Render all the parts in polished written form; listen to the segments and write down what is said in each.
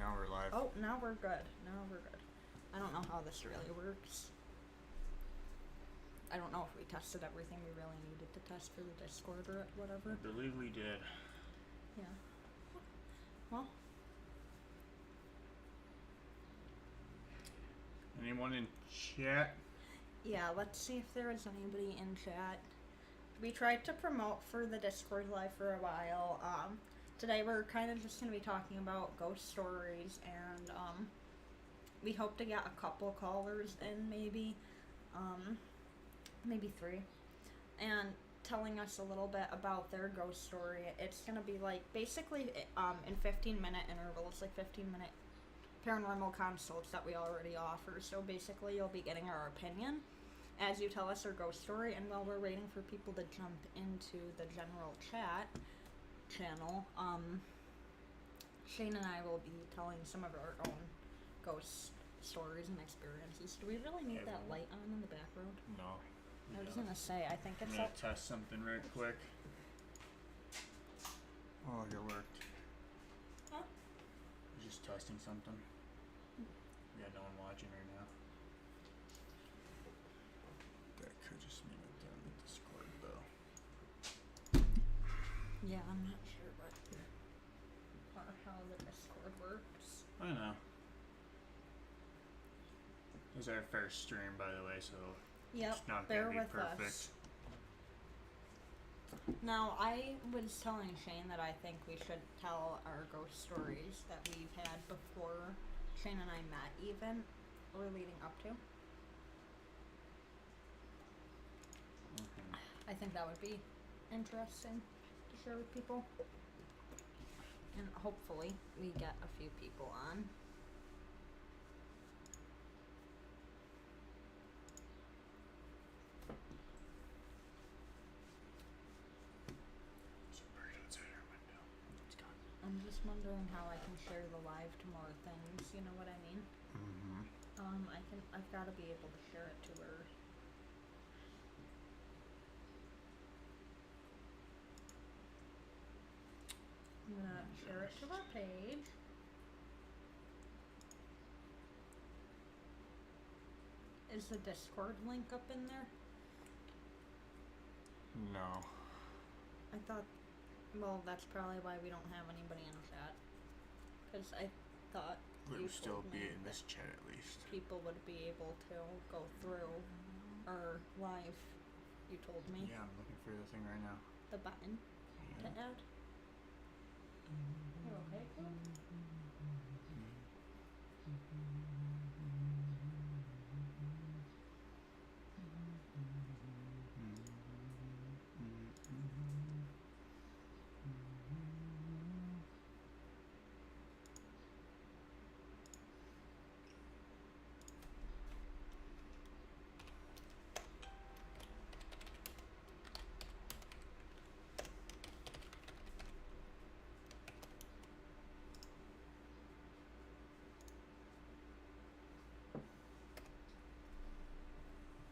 now we're live. Oh, now we're good. I don't know how this really works. I don't know if we tested everything we really needed to test for the Discord or whatever. I believe we did. Yeah. Well. Anyone in chat? Yeah, let's see if there is anybody in chat. We tried to promote for the Discord live for a while. Today we're kind of just going to be talking about ghost stories, and we hope to get a couple callers in, maybe 3, and telling us a little bit about their ghost story. It's going to be like basically in 15-minute intervals, like 15-minute paranormal consults that we already offer. So basically you'll be getting our opinion as you tell us our ghost story, and while we're waiting for people to jump into the general chat channel, Shane and I will be telling some of our own ghost stories and experiences. Do we really need that light on in the background? No. I was gonna say, I think it's I'm gonna test something right quick. Oh, it worked. Huh? I was just testing something. We got no one watching right now. That could just mean that they're on the Discord, though. Yeah, I'm not sure how the Discord works. I don't know. This is our first stream, by the way, so yep, it's not bear gonna be with perfect. us. Now, I was telling Shane that I think we should tell our ghost stories that we've had before Shane and I met, even, or leading up to. Mm-hmm. I think that would be interesting to share with people. And hopefully we get a few people on. I'm just wondering how I can share the live to more things, you know what I mean? Mm-hmm. I've got to be able to share it to her. I'm gonna share it to our page. Is the Discord link up in there? No. I thought, well, that's probably why we don't have anybody in chat. Because I thought It would still be in that this chat at least. people would be able to go through our live. You told me. Yeah, I'm looking for the thing right now. The button to add. You okay, Cole?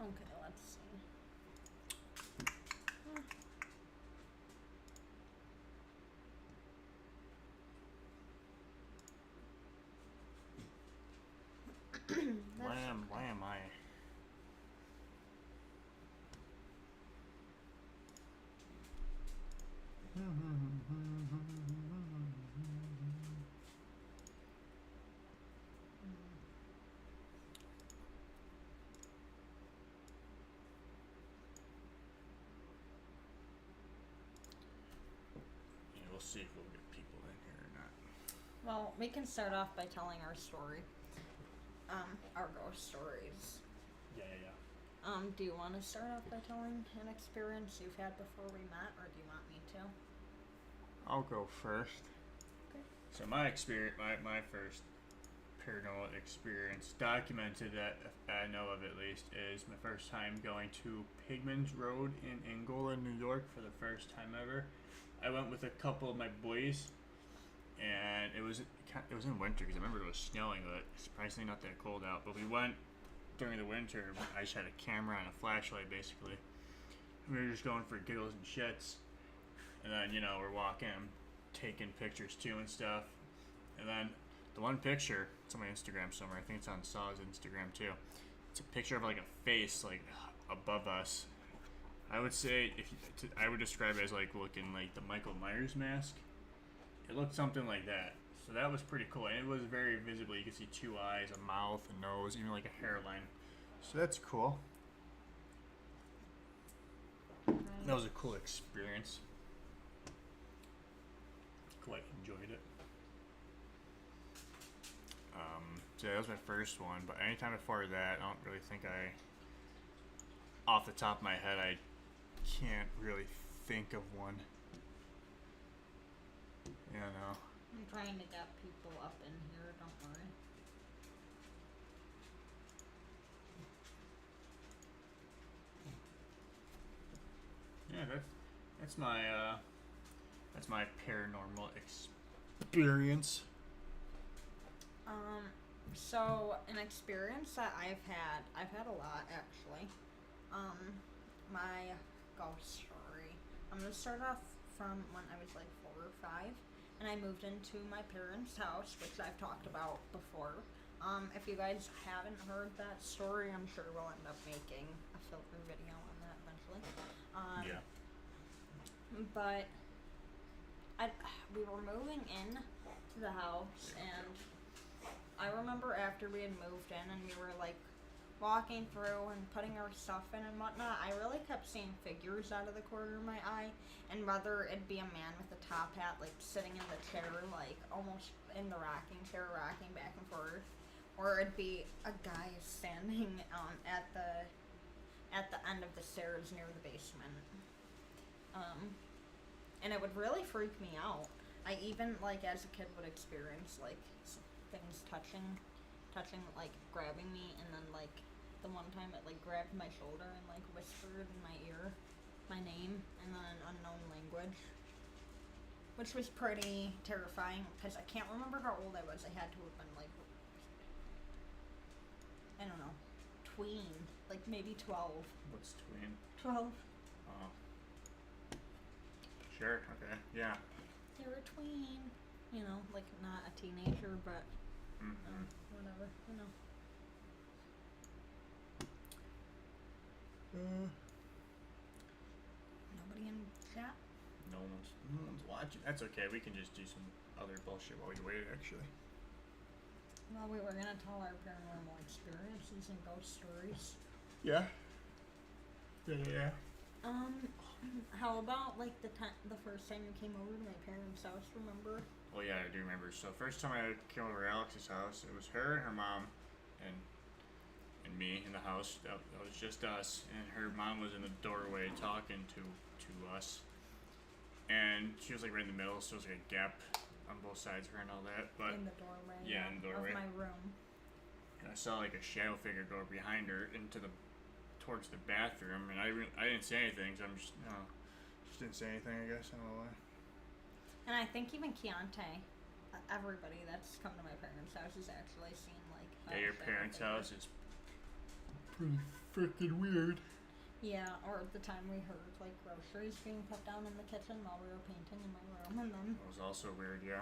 Okay, let's see. Why am I? Yeah, we'll see if we'll get people in here or not. Well, we can start off by telling our story. Our ghost stories. Yeah. Do you want to start off by telling an experience you've had before we met, or do you want me to? I'll go first. Okay. So my experience, my first paranormal experience, documented that I know of at least, is my first time going to Pigman's Road in Angola, New York for the first time ever. I went with a couple of my boys, and it was in winter because I remember it was snowing, but surprisingly not that cold out. But we went during the winter. I just had a camera and a flashlight basically. We were just going for giggles and shits, and then we're walking, taking pictures too and stuff, and then The one picture, it's on my Instagram somewhere. I think it's on S.A.W's Instagram too. It's a picture of like a face like above us. I would say I would describe it as like looking like the Michael Myers mask. It looked something like that. So that was pretty cool. And it was very visible. You could see two eyes, a mouth, a nose, even like a hairline. So that's cool. That was a cool experience. Quite enjoyed it. So that was my first one, but anytime before that, I don't really think off the top of my head, I can't really think of one. Yeah, no. I'm trying to get people up in here, don't worry. Yeah, that's my paranormal experience. So an experience that I've had a lot actually. My ghost story. I'm gonna start off from when I was like 4 or 5, and I moved into my parents' house, which I've talked about before. If you guys haven't heard that story, I'm sure we'll end up making a filter video on that eventually. Yeah. But we were moving in to the house, and I remember after we had moved in and we were like walking through and putting our stuff in and whatnot, I really kept seeing figures out of the corner of my eye, and whether it'd be a man with a top hat like sitting in the chair, like almost in the rocking chair, rocking back and forth, or it'd be a guy standing at the end of the stairs near the basement. And it would really freak me out. I even, like, as a kid would experience, like, things touching, like, grabbing me, and then, like, the one time it, like, grabbed my shoulder and, like, whispered in my ear my name in an unknown language, which was pretty terrifying, because I can't remember how old I was. I had to have been, like, I don't know, tween, like, maybe 12. What's tween? 12. Oh. Sure, okay, yeah. You're a tween. You know, like not a teenager, but whatever, you know. Nobody in chat? No one's watching. That's okay, we can just do some other bullshit while we wait, actually. Well, we were gonna tell our paranormal experiences and ghost stories. Yeah. Yeah. How about like the first time you came over to my parents' house? Remember? Well, yeah, I do remember. So first time I came over to Alex's house, it was her and her mom, and me in the house. That was just us, and her mom was in the doorway talking to us, and she was like right in the middle, so it was like a gap on both sides of her and all that. But in the doorway. Yeah, in the doorway of my room. And I saw like a shadow figure go behind her towards the bathroom, and I didn't say anything, so I'm just didn't say anything, I guess. I don't know why. And I think even Keontae, everybody that's come to my parents' house has actually seen like. Yeah, your parents' house is pretty freaking weird. Yeah, or the time we heard like groceries being put down in the kitchen while we were painting in my room, and then. That was also weird, yeah.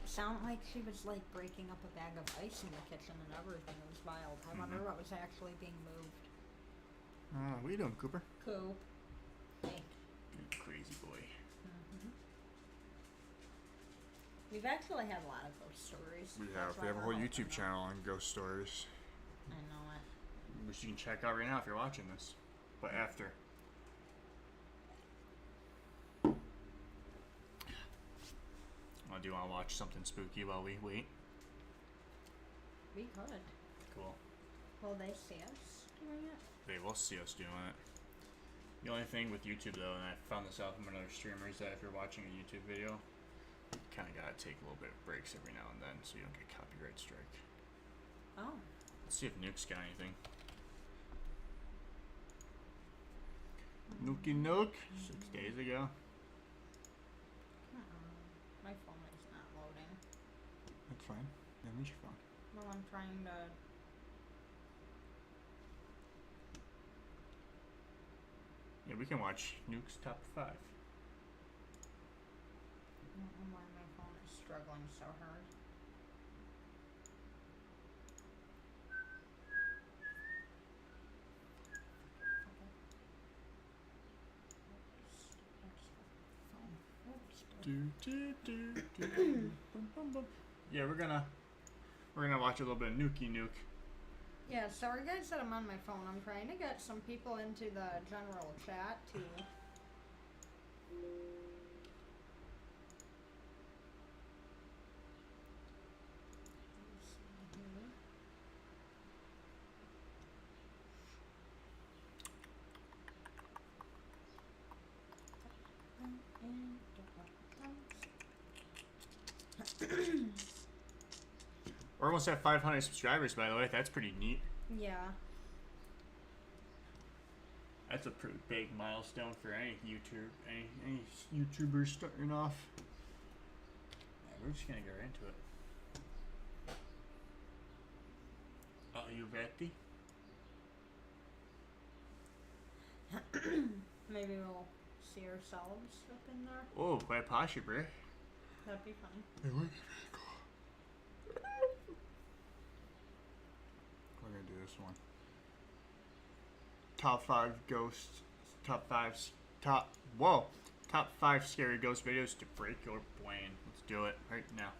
Sound like she was like breaking up a bag of ice in the kitchen and everything. It was wild. I wonder what was actually being moved. What are you doing, Cooper? Coop. Hey. You crazy boy. We've actually had a lot of ghost stories. We have a whole YouTube channel on ghost stories. I know it. Which you can check out right now if you're watching this. But after. Do you want to watch something spooky while we wait? We could. Cool. Will they see us doing it? They will see us doing it. The only thing with YouTube though, and I found this out from another streamer, is that if you're watching a YouTube video, you kind of gotta take a little bit of breaks every now and then so you don't get copyright strike. Oh. Let's see if Nuke's got anything. Nookie Nook, 6 days ago. My phone is not loading. That's fine. Then use your phone. Well, I'm trying to. Yeah, we can watch Nuke's top 5. I don't know why my phone is struggling so hard. Yeah, we're gonna watch a little bit of Nuki Nuke. Yeah, sorry guys that I'm on my phone. I'm trying to get some people into the general chat too. We're almost at 500 subscribers, by the way. That's pretty neat. Yeah. That's a pretty big milestone for any YouTuber starting off. Yeah, we're just gonna get right into it. Are you ready? Maybe we'll see ourselves up in there. Oh, quite posh, bro. That'd be funny. Hey, we're gonna do this one. Top 5 scary ghost videos to break your brain. Let's do it right now.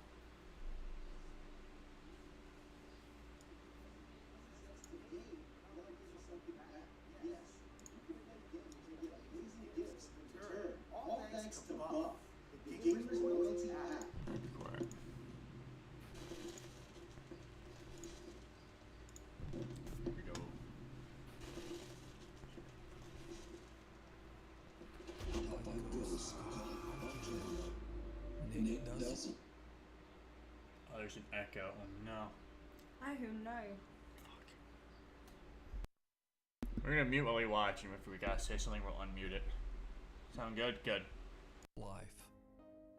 Oh, there's an echo. Oh no. I who know. We're gonna mute while we watch, and if we gotta say something, we'll unmute it. Sound good? Good. Life.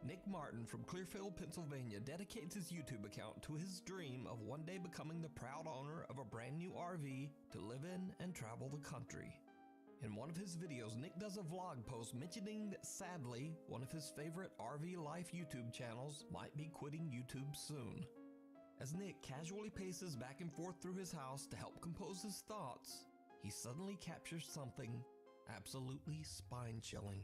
Nick Martin from Clearfield, Pennsylvania dedicates his YouTube account to his dream of one day becoming the proud owner of a brand new RV to live in and travel the country. In one of his videos, Nick does a vlog post mentioning that sadly, one of his favorite RV Life YouTube channels might be quitting YouTube soon. As Nick casually paces back and forth through his house to help compose his thoughts, he suddenly captures something absolutely spine-chilling.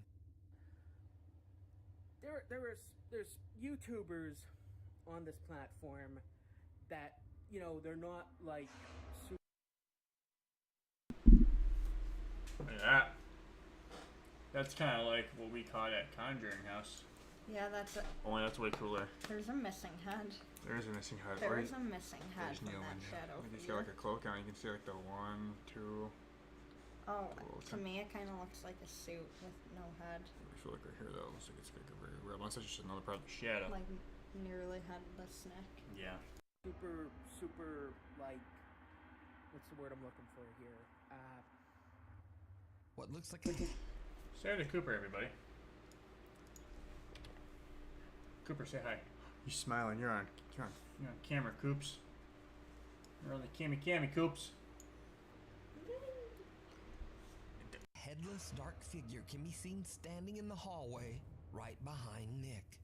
There's YouTubers on this platform that, you know, they're not like super. Look at that. That's kind of like what we caught at Conjuring House. Yeah, that's it. Only that's way cooler. There's a missing head. There is a missing head. There is a missing head from Neil that in there. shadow. He's got like a cloak on. You can see like the 1, 2. Oh, to me it kind of looks like a suit with no head. I feel like right here though, it looks like it's like a very real. Unless it's just another part of the shadow. Like nearly headless neck. Yeah. Super like, what's the word I'm looking for here? What looks like a Say hi to Cooper, everybody. Cooper, say hi. You're smiling. You're on camera, Coops. You're on the cammy, Coops. headless dark figure can be seen standing in the hallway right behind Nick.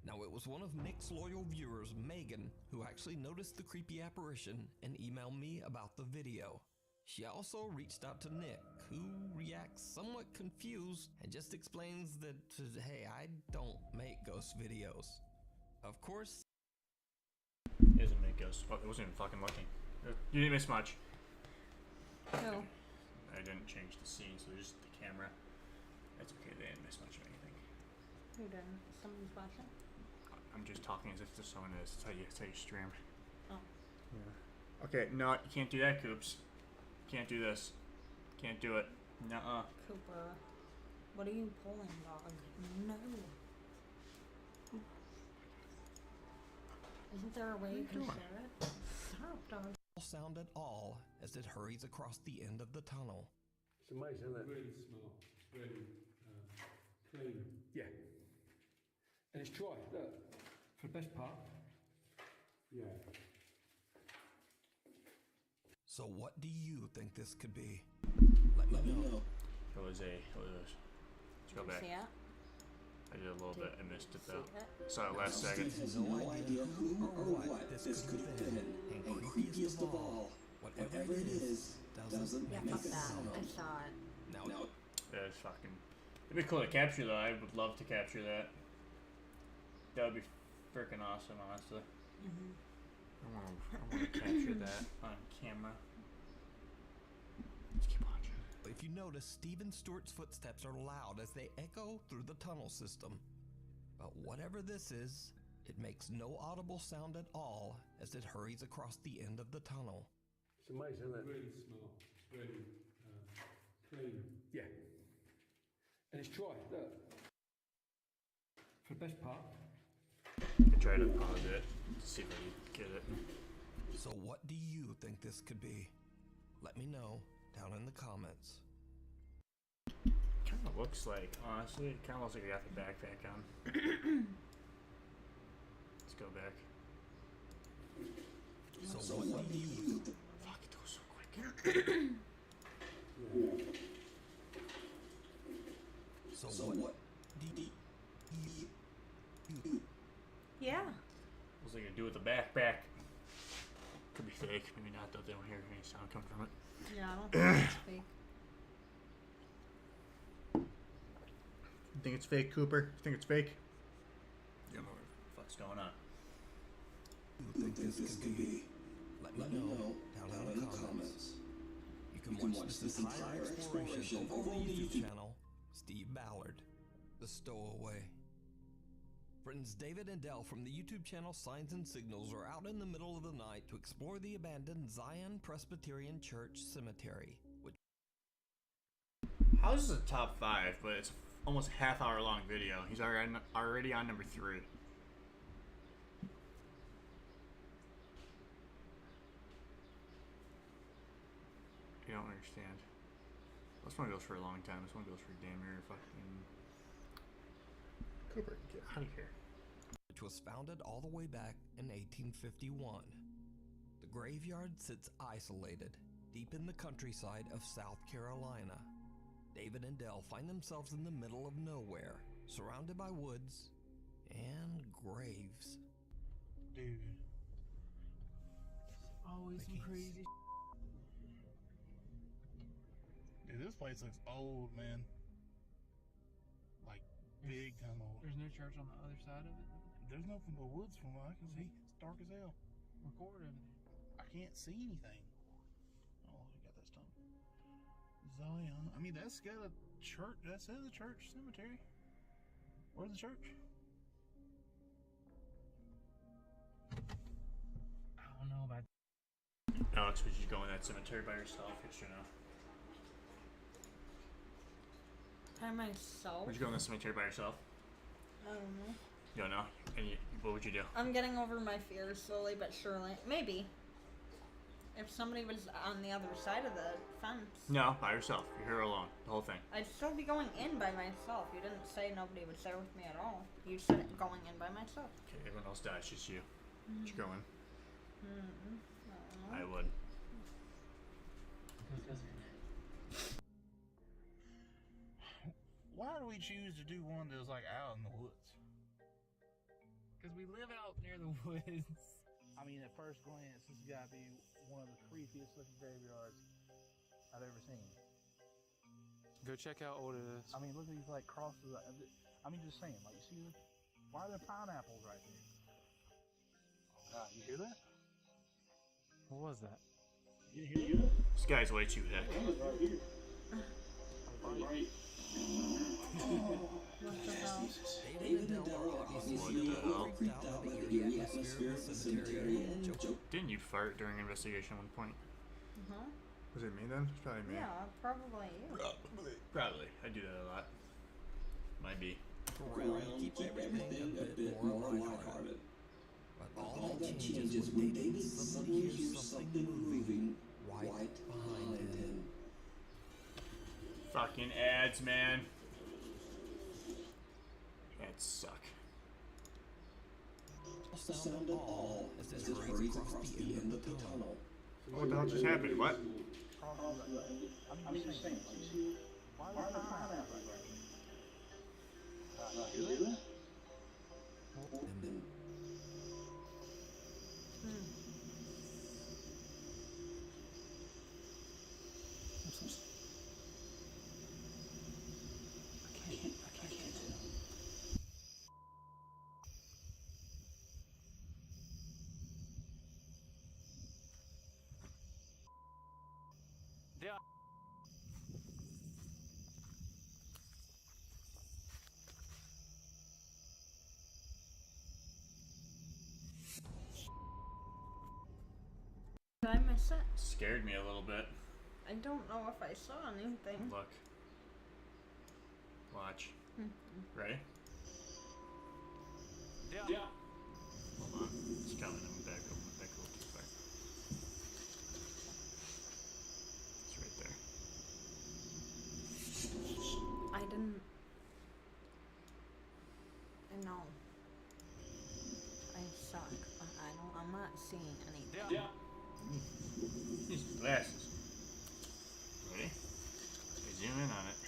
Now, it was one of Nick's loyal viewers, Megan, who actually noticed the creepy apparition and emailed me about the video. She also reached out to Nick, who reacts somewhat confused and just explains that, hey, I don't make ghost videos. Of course, It doesn't make ghosts. Oh, it wasn't even fucking looking. You didn't miss much. No. I didn't change the scene, so just the camera. That's okay, they didn't miss much of anything. Who didn't? Someone's watching? I'm just talking as if there's someone is. That's how you stream. Oh. Yeah. Okay, no, you can't do that, Coops. Can't do this. Can't do it. Nuh-uh. Cooper. What are you pulling, dog? No. Isn't there a way you can share it? Stop, dog. sound at all as it hurries across the end of the tunnel. It's amazing, isn't it? Really small, really clean. Yeah. And it's dry, look. For the best part. Yeah. So what do you think this could be? Let me know. It was. Let's go back. See it? I did a little bit. I missed it though. See it? Saw it last second. No idea who or what this could have been. And creepiest of all, whatever it is, doesn't Yeah, make fuck a that. sound. I saw it. Now, Yeah, it's fucking. It'd be cool to capture though. I would love to capture that. That would be freaking awesome, honestly. Mm-hmm. I want to capture that on camera. Let's keep watching. If you notice, Stephen Stewart's footsteps are loud as they echo through the tunnel system. But whatever this is, it makes no audible sound at all as it hurries across the end of the tunnel. It's amazing, isn't it? Really smart, really clean. Yeah. And it's dry, look. For the best part. I try to pause it to see if I can get it. So what do you think this could be? Let me know down in the comments. Kind of looks like, honestly, it kind of looks like I got the backpack on. Let's go back. So what do you Fuck, it goes so quick. So what do you Yeah. What's it gonna do with the backpack? Could be fake, maybe not, though. They don't hear any sound coming from it. Yeah, I don't think it's fake. You think it's fake, Cooper? You think it's fake? You don't know what the fuck's going on. think this could be? Let me know down in the comments. You can watch this entire exploration over the YouTube channel, Steve Ballard, The Stowaway. Friends David and Dell from the YouTube channel Signs and Signals are out in the middle of the night to explore the abandoned Zion Presbyterian Church Cemetery, which How is this a top 5, but it's almost a half-hour long video. He's already on number 3. I don't understand. This one goes for a long time. This one goes for damn near fucking... Cooper, get out of here. was founded all the way back in 1851. The graveyard sits isolated, deep in the countryside of South Carolina. David and Dell find themselves in the middle of nowhere, surrounded by woods and graves. Dude. Always some crazy Dude, this place looks old, man. Like, big time old. There's no church on the other side of it? There's nothing but woods from what I can see. It's dark as hell. Record over there. I can't see anything. Oh, we got that stone. Zion. I mean, that's got a church. That says a church cemetery. Where's the church? I don't know about Alex, would you go in that cemetery by yourself? Yes or no? By myself? Would you go in the cemetery by yourself? I don't know. You don't know? And what would you do? I'm getting over my fears slowly but surely. Maybe. If somebody was on the other side of the fence. No, by yourself. You're here alone. The whole thing. I'd still be going in by myself. You didn't say nobody was there with me at all. You said going in by myself. Okay, everyone else dies, just you. Would you go in? I I would. Why do we choose to do one that's like out in the woods? because we live out near the woods. I mean, at first glance, this has got to be one of the creepiest looking graveyards I've ever seen. Go check how old it is. I mean, look at these like crosses. I mean, just saying, like, you see, why are there pineapples right there? Oh God, you hear that? What was that? You hear that? This guy's way too thick. What the hell? David and Dell are obviously freaked out by the eerie atmosphere of the cemetery and joke. Didn't you fart during investigation at one point? Uh-huh. Was it me then? It's probably me. Yeah, probably you. Probably. I do that a lot. Might be. Around, keep everything a bit more lighthearted. But all that changes when David suddenly hears something moving right behind him. Fucking ads, man. Ads suck. Sound at all as it hurries across the end of the tunnel. What the hell just happened? What? I'm just saying, like, why are there pineapples right there? You hear that? And then Did I miss it? Scared me a little bit. I don't know if I saw anything. Look. Watch. Ready? Yeah. Hold on. It's coming. I'm back a little too far. It's right there. I didn't. No. I suck. I'm not seeing anything. Yeah. These glasses. Ready? Okay, zoom in on it.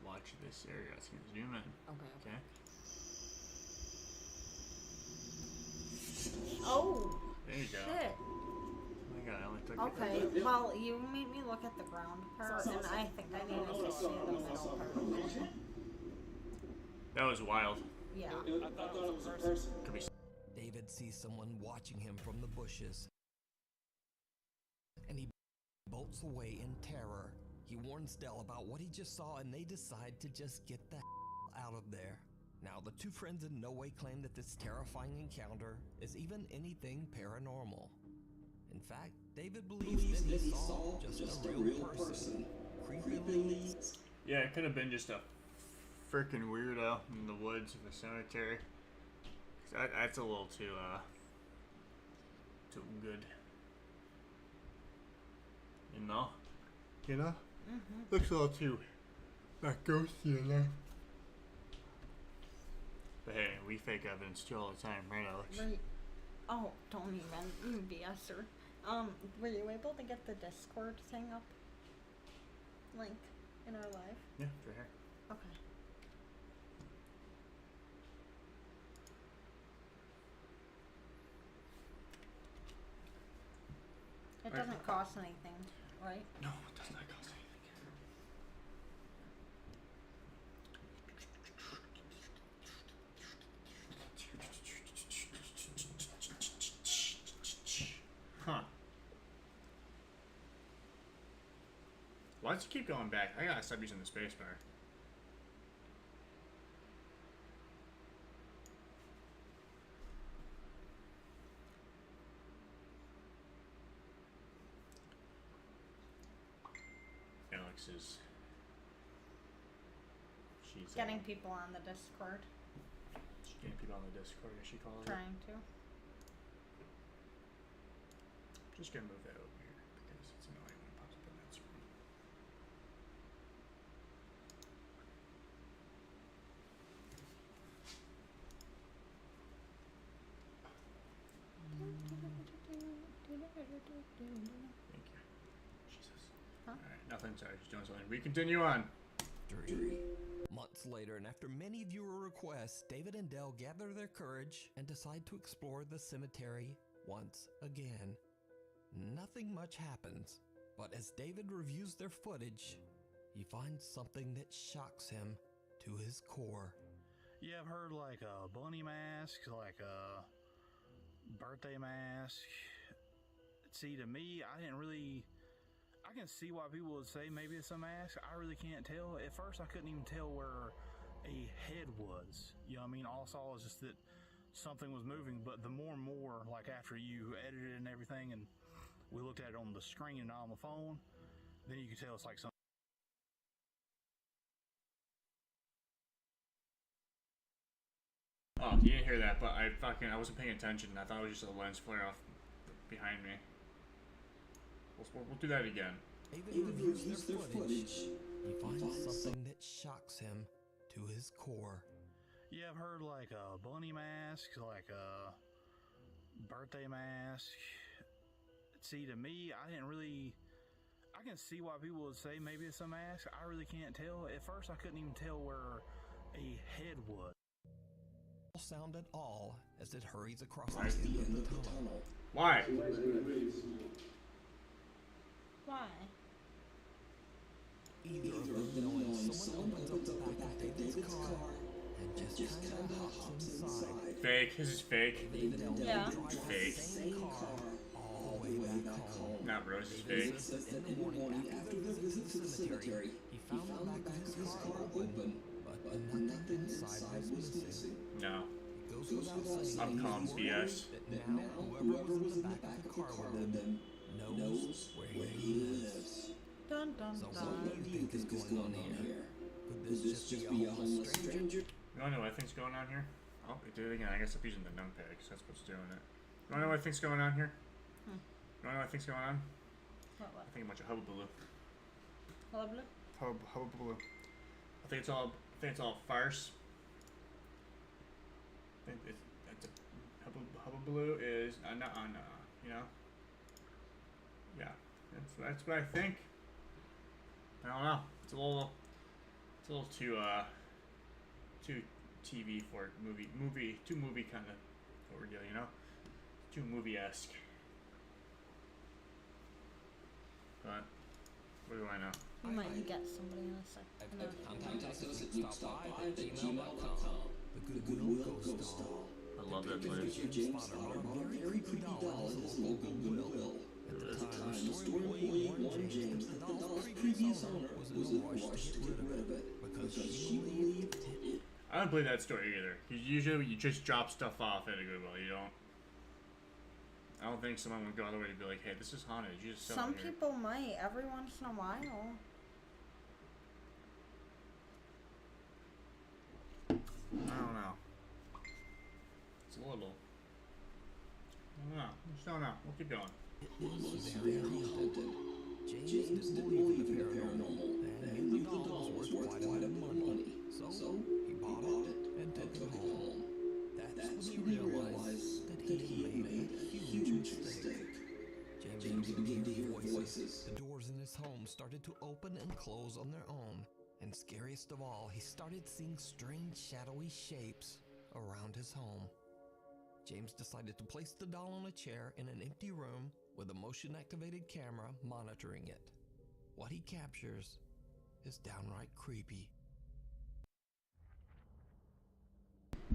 Watch this area. It's gonna zoom in. Okay. Okay? Oh! There you go. Shit. Oh my god, I only took Okay, well, you made me look at the ground part, and I think I needed to see the middle part. That was wild. Yeah. I thought it was a person. Could be. David sees someone watching him from the bushes, and he bolts away in terror. He warns Dell about what he just saw, and they decide to just get the out of there. Now, the two friends in no way claim that this terrifying encounter is even anything paranormal. In fact, David believes that he saw just a real person, creepily. Yeah, it could have been just a freaking weirdo in the woods of a cemetery. That's a little too good. You know? Looks a little too not ghosty enough. But hey, we fake evidence too all the time, right, Alex? Right. Oh, don't even BS her. Were you able to get the Discord thing up? Link in our live? Yeah, it's right here. Okay. It doesn't cost anything, right? No, it does not cost anything. Huh. Why does it keep going back? I gotta stop using the spacebar. Alex is. She's Getting people on the Discord. She's getting people on the Discord, as she calls it. Trying to. Just gonna move that over here because it's annoying when it pops up in that screen. Thank you. Jesus. Huh? Alright, nothing. Sorry, just doing something. We continue on. Months later, and after many viewer requests, David and Dell gather their courage and decide to explore the cemetery once again. Nothing much happens, but as David reviews their footage, he finds something that shocks him to his core. Yeah, I've heard like a bunny mask, like a birthday mask. See, to me, I can see why people would say maybe it's a mask. I really can't tell. At first, I couldn't even tell where a head was. You know what I mean? All I saw was just that something was moving, but the more and more, like after you edited and everything, and we looked at it on the screen and not on the phone, then you could tell it's like something. Oh, you didn't hear that, but I wasn't paying attention. I thought it was just a lens flare off behind me. We'll do that again. David reviews their footage. He finds something that shocks him to his core. Yeah, I've heard like a bunny mask, like a birthday mask. See, to me, I can see why people would say maybe it's a mask. I really can't tell. At first, I couldn't even tell where a head was. Sound at all as it hurries across the end of the tunnel. Why? Why? Either of them knowing someone opens up the back of David's car and just kind of hops inside. Fake. This is fake. Yeah. Fake. Same car all the way back home. Not Rose is fake. In the morning after cemetery, he found the back of his car open, but nothing inside was missing. No. It goes without saying, I'm calling BS. that now whoever was in the back of the car with them knows where he lives. Dun dun So dun. what do you think is going on here? Could this just be a homeless stranger? You wanna know what I think's going on here? Oh, it did it again. I guess I'm using the numpigs. That's what's doing it. You wanna know what I think's going on here? You wanna know what I think's going on? What? I think a bunch of hubbubaloo. Lovely. Hubbubaloo. I think it's all farce. I think it's a hubbubaloo is you know. Yeah, that's what I think. I don't know. It's a little too TV for too movie kind of ordeal, you know, too movie-esque. But what do I know? We might get somebody in a sec. Contact us at luke.5@gmail.com. The Goodwill Ghost Doll. I love that place. James Potter bought a very creepy doll at his local Goodwill. At the time, the story warned James that the doll's previous owner was in a rush to get rid of it because she believed it. I don't believe that story either. Usually you just drop stuff off at a Goodwill. You don't. I don't think someone would go all the way to be like, "Hey, this is haunted. You just sell Some it here." people might, every once in a while. I don't know. It's a little. I don't know. Just don't know. We'll keep going. It was very haunted. James didn't believe in the paranormal and knew the doll was worth quite a bit of money. So he bought it and took it home. That's when he realized that he had made a huge mistake. James began to hear voices. The doors in his home started to open and close on their own. And scariest of all, he started seeing strange shadowy shapes around his home. James decided to place the doll on a chair in an empty room with a motion-activated camera monitoring it. What he captures is downright creepy.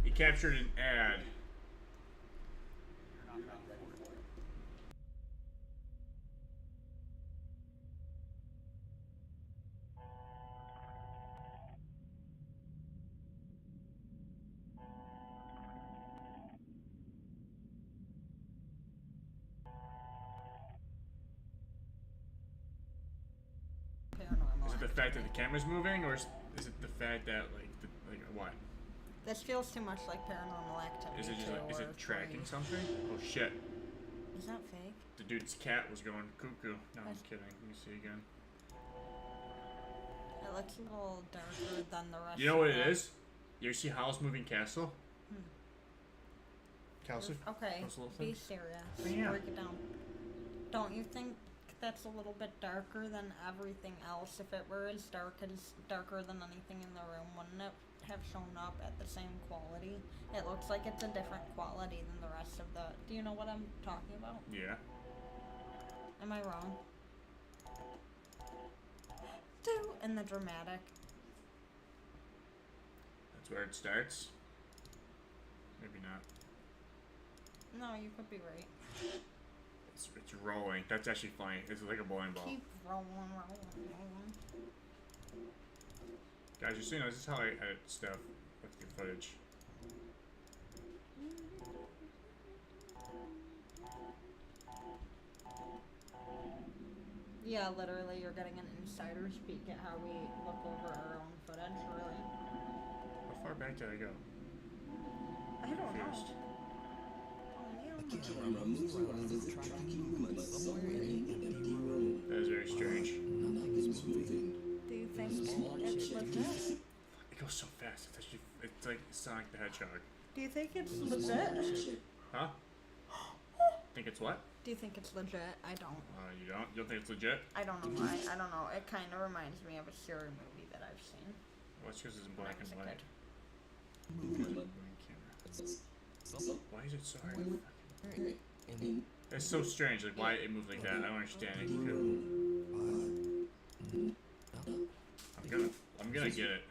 He captured an ad. Paranormal. Is it the fact that the camera's moving, or is it the fact that what? This feels too much like Paranormal Activity. Is it just 2 is or it tracking 3. something? Oh shit! Is that fake? The dude's cat was going cuckoo. No, I'm That's- kidding. Let me see again. It looks a little darker than the rest. You know what of it the- is? You ever see Howl's Moving Castle? Castle? Okay, Those little be things? serious. Yeah. Break it down. Don't you think that's a little bit darker than everything else? If it were as darker than anything in the room, wouldn't it have shown up at the same quality? It looks like it's a different quality than the rest of the. Do you know what I'm talking about? Yeah. Am I wrong? Do in the dramatic. That's where it starts. Maybe not. No, you could be right. It's rolling. That's actually funny. It's like a bowling ball. Keep rolling. Guys, just so you know, this is how I edit stuff with the footage. Yeah, literally, you're getting an insider's peek at how we look over our own footage, really. How far back did I go? I don't know. Confused. The camera moves around as if tracking movements somewhere in the empty room. That is very strange. Nothing is moving. Do you think it's legit? It goes so fast. It's like Sonic the Hedgehog. Do you think it's legit? Huh? Think it's what? Do you think it's legit? I don't. You don't? You don't think it's legit? I don't know why. I don't know. It kind of reminds me of a scary movie that I've seen. Well, it's because it's in when I black was and a white. kid. Movement. Why is it so hard? It's so strange. Like, why it moved like that? I don't understand it. I'm gonna get it.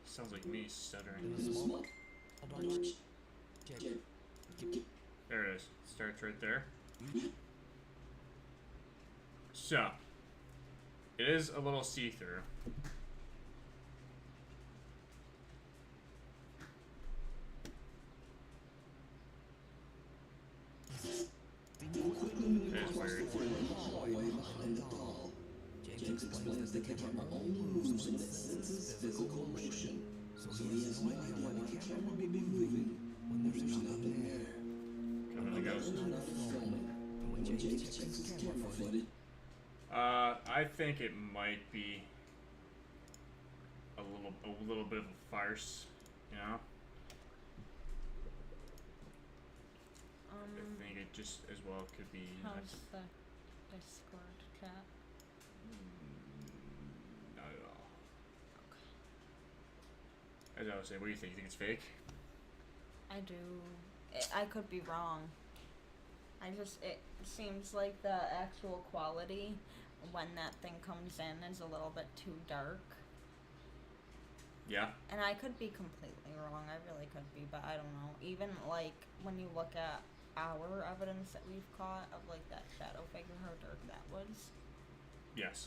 Sounds like me stuttering. There it is. Starts right there. So, it is a little see-through. It is weird. Jake explains the camera only moves when it senses physical motion, so he has no idea why the camera would be moving when there's nothing there. Coming to ghost. Filming, and when Jake checks his camera footage, I think it might be a little bit of a farce, you know? I think it just as well could be. How's the Discord chat? Not at all. As I was saying, what do you think? You think it's fake? I do. I could be wrong. It seems like the actual quality when that thing comes in is a little bit too dark. Yeah. And I could be completely wrong. I really could be, but I don't know. Even like when you look at our evidence that we've caught of like that shadow figure, how dark that was. Yes.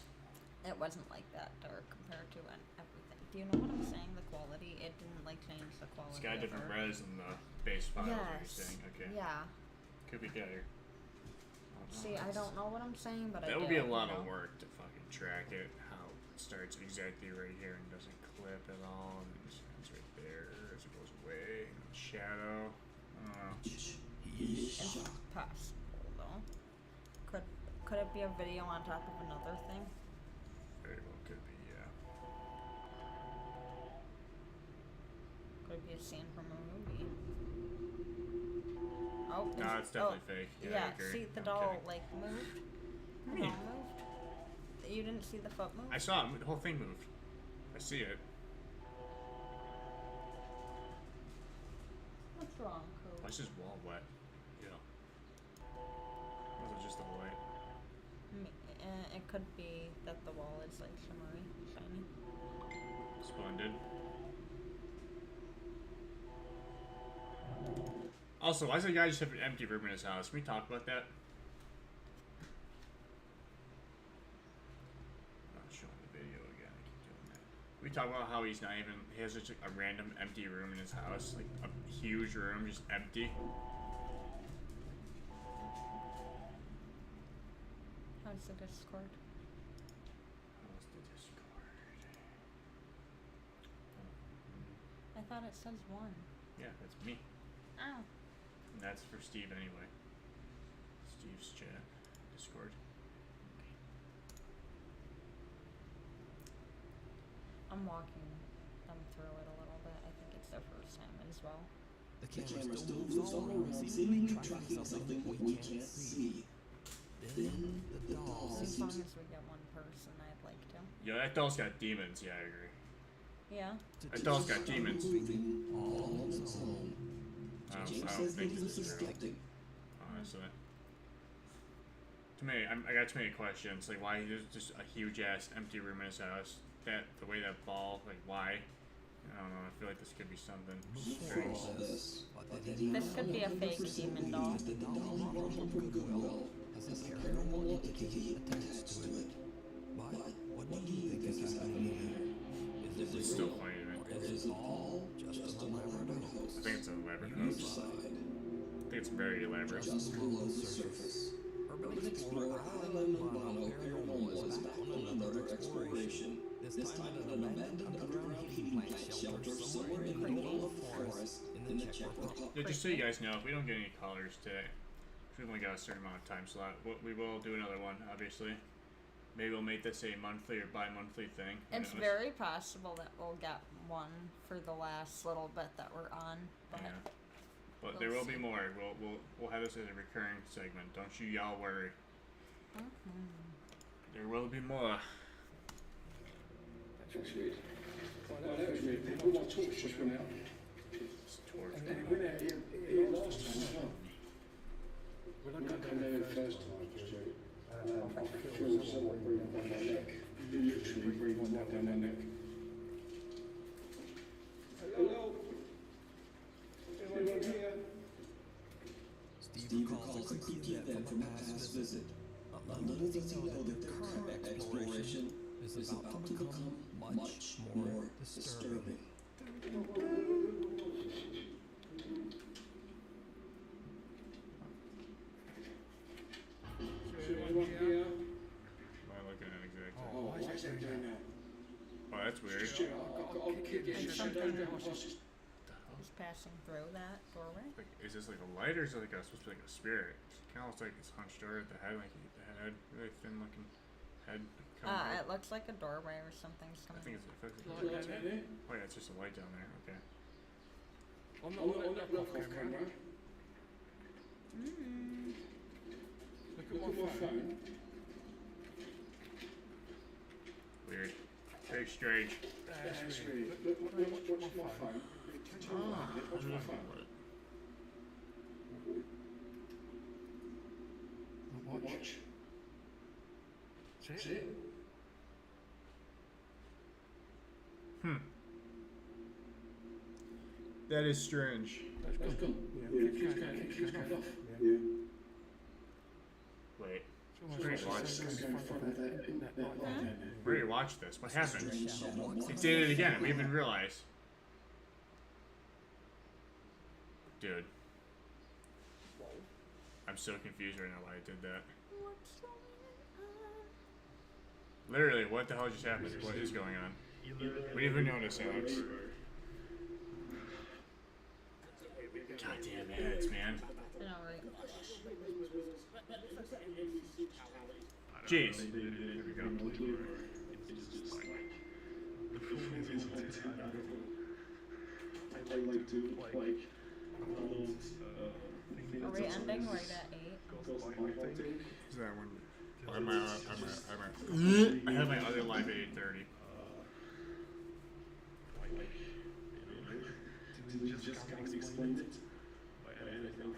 It wasn't like that dark compared to everything. Do you know what I'm saying? The quality, it didn't like change the quality. It's got a of different her. res than the base file. Yes. What you're saying? Okay. Yeah. Could be better. See, I don't know what I'm saying, but that I would do, be a lot you of know? work to fucking track it. How it starts exactly right here and doesn't clip at all, and it ends right there as it goes away. And shadow. I don't know. It's possible though. Could it be a video on top of another thing? Very well could be, yeah. Could it be a scene from a movie? Oh, No, it's definitely fake. Yeah, I agree. see the I'm doll kidding. like moved. The Me. doll moved. You didn't see the foot move. I saw it. The whole thing moved. I see it. What's wrong, Coop? Why is his wall wet? Yeah. Was it just the light? It could be that the wall is like shimmery, shiny. Splendid. Also, why does the guy just have an empty room in his house? Can we talk about that? Not showing the video again. I keep doing that. We talk about how he has just a random empty room in his house, like a huge room, just empty. How's the Discord? How's the Discord? I thought it says 1. Yeah, that's me. Oh. And that's for Steve anyway. Steve's chat. Discord. I'm walking them through it a little bit. I think it's their first time as well. the camera still moves all around, seemingly tracking something we can't see. Then the doll As seems long as we get one person, I'd like to. Yeah, that doll's got demons. Yeah, I agree. Yeah? That doll's got demons. moving all on its own. I Jake don't says think that this he's is a real. skeptic. Honestly. I got too many questions. Like, why there's just a huge ass empty room in his house? The way that ball, like, why? I don't know. I feel like this could be something For strange. all this, This could be a fake demon doll. the doll he brought home from Goodwill has a paranormal entity attached to it. But what do you think is happening here? Is It's it still real? funny to me. Or is it all just an elaborate hoax? I think it's an elaborate You hoax. decide. I think it's very elaborate. Just below the surface. Urban Explorer Island Bono Paranormal is back on another exploration. This time at an abandoned underground heating plant shelter somewhere in the middle of the forest in the Czech Republic. Yeah, just so you guys know, if we don't get any callers today, we've only got a certain amount of time slot. We will do another one, obviously. Maybe we'll make this a monthly or bi-monthly thing. Who It's knows? very possible that we'll get one for the last little bit that we're on. But Yeah. But we'll there will see. be more. We'll have this as a recurring segment. Don't you y'all worry. There will be more. That's weird. Well, that was weird. All my torch just went out. It's torture. And then it went out here last time as well. When I came there the first time, I could feel someone breathing down my neck. Literally breathing down my neck. Hello? Anyone here? Steve recalls a creepy event from a past visit. little does he know that their current exploration is about to become much more disturbing. Am I looking at exactly? Oh, why is that doing that? Oh, that's weird. I'll kick it. He's passing through that doorway. Like, is this like a light or is it like supposed to be like a spirit? It kind of looks like it's hunched over at the head, like the head, really thin looking head. It looks like a doorway or something. I think it's oh yeah, it's just a light down there. Okay. On the off camera. Look at my phone. Weird. Very strange. That's weird. Look, watch my phone. Watch my phone. Watch. See it? That is strange. That's gone. Yeah, keep going off. Yeah. Wait. Where you watch this? What happened? It did it again. We didn't even realize. Dude. I'm so confused right now why I did that. Literally, what the hell just happened? What is going on? We didn't even notice, Alex. Goddamn ads, man. I know, right? Jeez. Here we go. I like to like. Are we ending right at 8? Is that one? I have my other live at 8:30. Did we just kind of explain it? I think.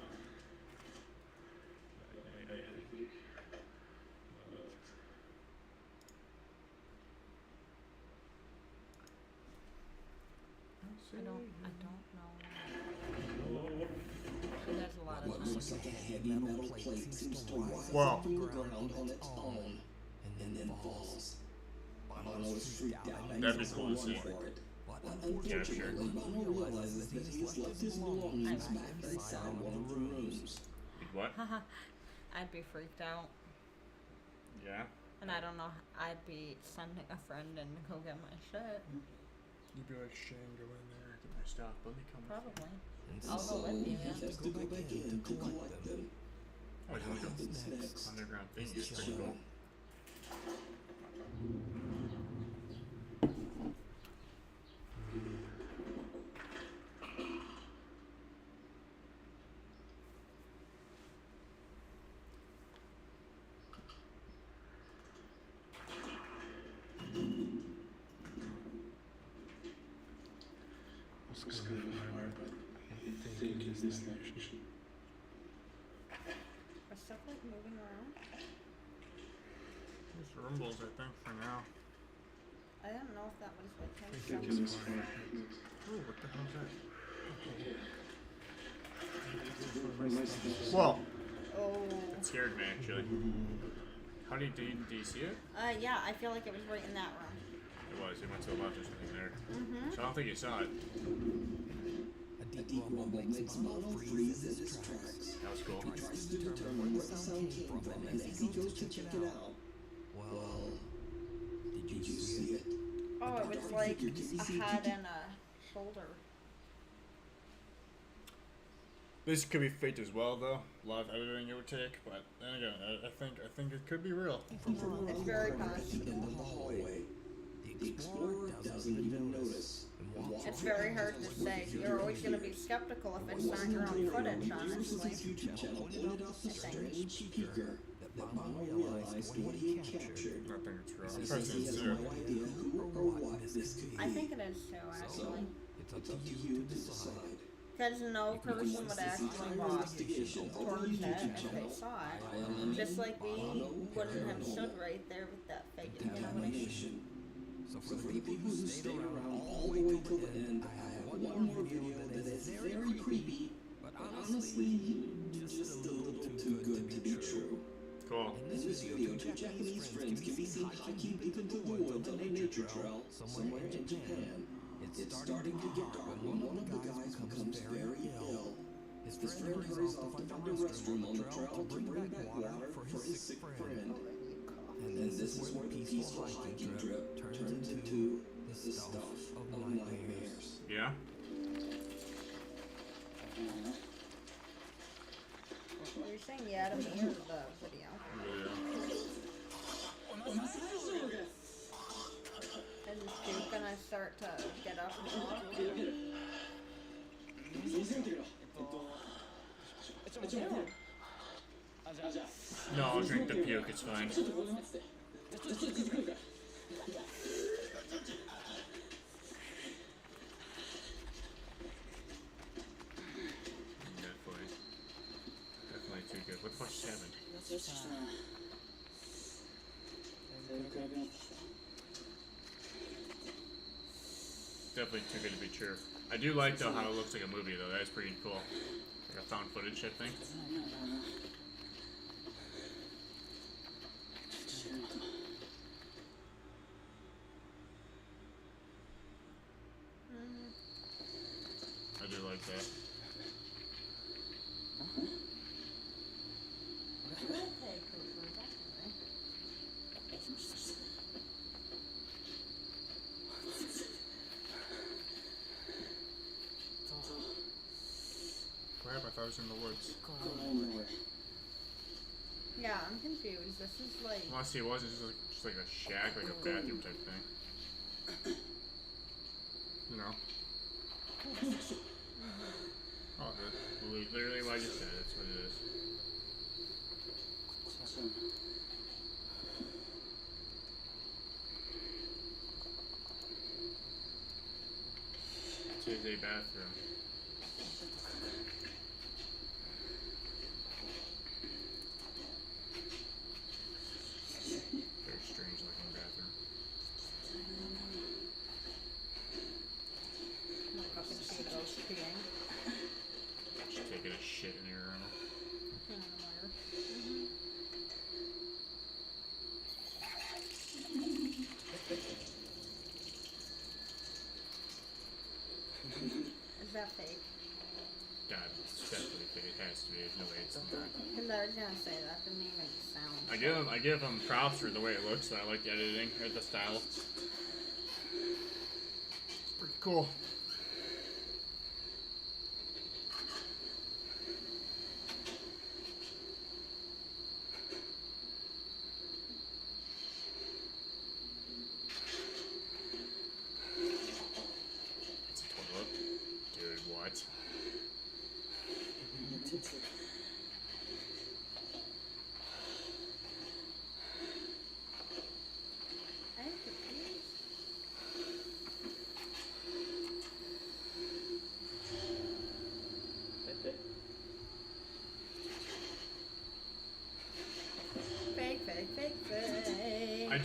I don't know. There's a lot of What looks like a heavy metal plate seems to rise Wow. from the ground on its own and then falls. Bono is freaked out and That'd be he's cool to going see. for it. But Yeah, unfortunately, sure. Bono realizes that he has left his belongings back inside one of the rooms. What? I'd be freaked out. Yeah? And I don't know, I'd be sending a friend in to go get my shit. You'd be like, Shane, go in there, get my stuff, let me come. Probably. And I'll so go with you, he man. has to go back in to collect them. What happens next? Underground thing Is is pretty cool. What's going on? I think it's this next. Is stuff like moving around? Just rumbles, I think, for now. I didn't know if that was like I him. think it's this one. Ooh, what the hell is that? Whoa. Whoa! Oh. That scared me, actually. How do you see it? Yeah, I feel like it was right in that room. It was. It went to the left or something there. Mm-hmm. So I don't think you saw it. A deep rumble makes Bono freeze in his tracks. That was cool. He tries to determine where the sound came from, and as he goes to check it out, well, did you see it? Oh, it was like a head and a shoulder. This could be faked as well, though. A lot of editing it would take, but then again, I think it could be real. It's very possible. In the hallway, the explorer doesn't even notice. It's very hard to say. You're always going to be skeptical if it's not your own footage, honestly. YouTube channel pointed out the strange speaker that Bono realized what he had captured. I think it's real. He says he has no idea who or what this could be. I think it is too, actually. It's up to you to decide. Because no person would actually walk towards it if they saw it. Just like we wouldn't have stood right there with that fake, you know what I mean? So for the people who stayed around all the way till the end, I have one more video that is very creepy, but honestly, just a little too good to be true. cool. In this video, two Japanese friends can be seen hiking into the woods on a nature trail somewhere in Japan. It's starting to get dark when one of the guys becomes very ill. His friend hurries off to find a restroom on the trail to bring back water for his sick friend. And this is where the peaceful hiking trip turns into the stuff of nightmares. Yeah? Were you saying yeah to me or the video? Is Duke gonna start to get up and walk? No, I'll drink the puke, it's fine. Definitely too good. What the fuck just happened? Definitely too good to be true. I do like though how it looks like a movie though. That is pretty cool. Like a found footage type thing. I do like that. Crap, I thought I was in the woods. Yeah, I'm confused. This is like. Honestly, it wasn't just like a shack, like a bathroom type thing. You know? Oh, literally what I just said. That's what it is. It is a bathroom. Very strange looking bathroom. Look up and see a ghost peeing. Just taking a shit in your urinal. Is that fake? God, it's definitely fake. It has to be. There's no way it's not. Because I was gonna say that didn't even sound. I give him props for the way it looks. I like the editing or the style. It's pretty cool. It's a toilet. Dude, what? I'm confused. Fake, fake, fake, fake. I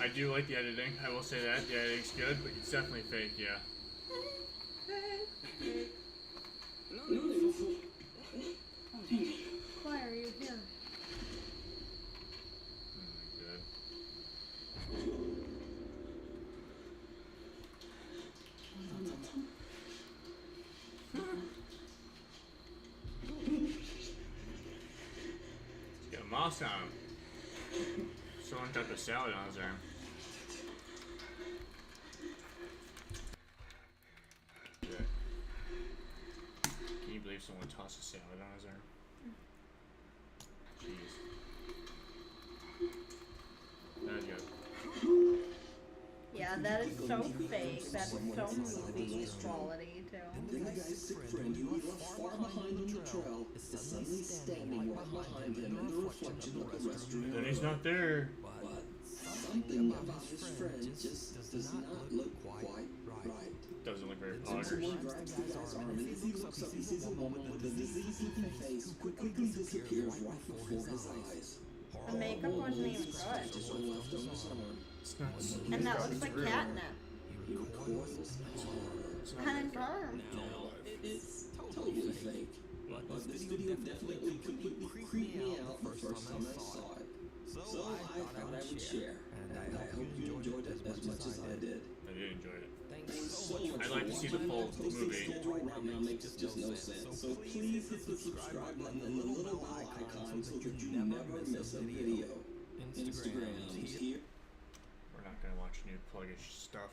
do like the editing. I will say that the editing's good, but it's definitely fake. Yeah. Why are you here? Good. He's got a mouse on him. Someone got the salad on his arm. Yeah. Can you believe someone tossed a salad on his arm? Jeez. That's good. Yeah, that is so fake. That is so movie quality too. Then the guy's sick friend who he left far behind on the trail is suddenly standing right behind him in the reflection of the restroom. Then he's not there. But something about his friend just does not look quite right. Doesn't look very Someone poggers. grabs the guy's arm, and as he looks up, he sees a woman with a disease-looking face who quickly disappears right before his eyes. The makeup wasn't even good. Just one left on his arm. It's not. And that looks like catnip. He recoils hard. On his arm. No, it's totally fake. But this video definitely creeped me out the first time I saw it. So I thought I would share, and I hope you enjoyed it as much as I did. I did enjoy it. Thanks so much. I'd like to see the full movie. Schedule right now makes just no sense. So please hit the subscribe button and the little bell icon so that you never miss a video. Instagram is here. We're not gonna watch new pluggish stuff.